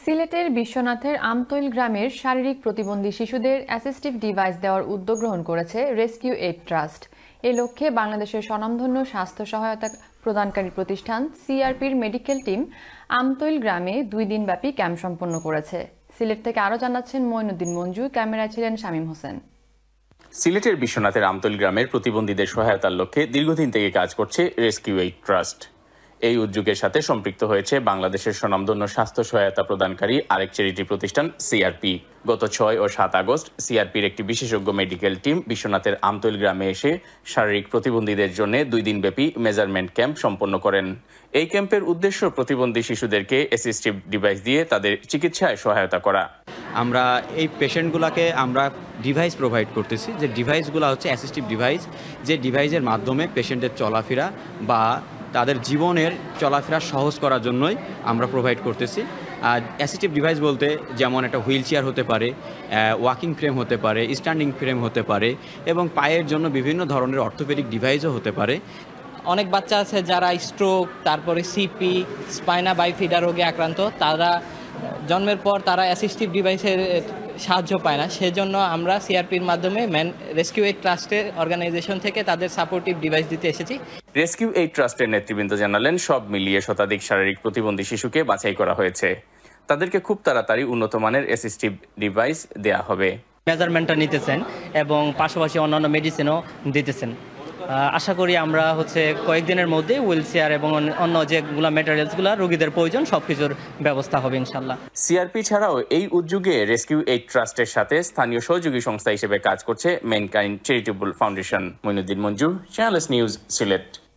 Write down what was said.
সিলেটের বিশ্বনাথের আমতৈল গ্রামের শারীরিক প্রতিবন্ধী শিশুদের অ্যাসিস্টিভ ডিভাইস দেওয়ার উদ্যোগ গ্রহণ করেছে রেস্কিউ এইড ট্রাস্ট। এ লক্ষ্যে বাংলাদেশের স্বনামধন্য স্বাস্থ্য সহায়তা প্রদানকারী প্রতিষ্ঠান সিআরপির মেডিকেল টিম আমতৈল গ্রামে 2 দিনব্যাপী ক্যাম্প সম্পন্ন করেছে। সিলেট থেকে আরও জানাচ্ছেন মঈনুদ্দিন মঞ্জু, ক্যামেরায় ছিলেন শামীম হোসেন। সিলেটের বিশ্বনাথের আমতৈল গ্রামের প্রতিবন্ধীদের সহায়তার লক্ষ্যে দীর্ঘদিন থেকে কাজ করছে রেস্কিউ এইড ট্রাস্ট। এই উদ্যোগের সাথে সম্পৃক্ত হয়েছে বাংলাদেশের স্বনামধন্য স্বাস্থ্য সহায়তা প্রদানকারী আরেক চ্যারিটি প্রতিষ্ঠান সিআরপি। গত 6 ও 7 আগস্ট সিআরপির একটি বিশেষজ্ঞ মেডিকেল টিম বিশ্বনাথের আমতৈল গ্রামে এসে শারীরিক প্রতিবন্ধীদের জন্য 2 দিনব্যাপী মেজারমেন্ট ক্যাম্প সম্পন্ন করেন। এই ক্যাম্পের উদ্দেশ্য প্রতিবন্ধী শিশুদেরকে অ্যাসিস্টিভ ডিভাইস দিয়ে তাদের চিকিৎসায় সহায়তা করা। আমরা এই পেশেন্টগুলোকে আমরা ডিভাইস প্রোভাইড করতেছি, যে ডিভাইসগুলো হচ্ছে অ্যাসিস্টিভ ডিভাইস, যে ডিভাইসের মাধ্যমে পেশেন্টের চলাফেরা বা তাদের জীবনের চলাফেরা সহজ করার জন্যই আমরা প্রোভাইড করতেছি। আর অ্যাসিস্টিভ ডিভাইস বলতে যেমন একটা হুইল চেয়ার হতে পারে, ওয়াকিং ফ্রেম হতে পারে, স্ট্যান্ডিং ফ্রেম হতে পারে এবং পায়ের জন্য বিভিন্ন ধরনের অর্থোপেডিক ডিভাইসও হতে পারে। অনেক বাচ্চা আছে যারা স্ট্রোক, তারপরে সিপি, স্পাইনা বাইফিডা রোগে আক্রান্ত, তারা জন্মের পর তারা অ্যাসিস্টিভ ডিভাইসের সাহায্য পায় না। সেজন্য আমরা সিআরপির মাধ্যমে রেস্কিউ এইড ট্রাস্টের অর্গানাইজেশন থেকে তাদের সাপোর্টিভ ডিভাইস দিতে এসেছি। রেস্কিউ এইড ট্রাস্টের নেতৃবৃন্দ জানালেন, সব মিলিয়ে শতাধিক শারীরিক প্রতিবন্ধী শিশুকে বাছাই করা হয়েছে। তাদেরকে খুব তাড়াতাড়ি উন্নত মানের অ্যাসিস্টিভ ডিভাইস দেয়া হবে। মেজারমেন্টটা নিতেছেন এবং পাশাপাশি অন্যান্য মেডিসিনও দিতেছেন। আশা করি আমরা কয়েকদিনের মধ্যে হুইল চেয়ার এবং অন্য যেগুলো ম্যাটেরিয়ালসগুলো রোগীদের প্রয়োজন সবকিছুর ব্যবস্থা হবে ইনশাল্লাহ। সিআরপি ছাড়াও এই উদ্যোগে রেস্কিউ এইড ট্রাস্টের সাথে স্থানীয় সহযোগী সংস্থা হিসেবে কাজ করছে mankind charitable foundation. Moinuddin Manju, channel S news, Sylhet.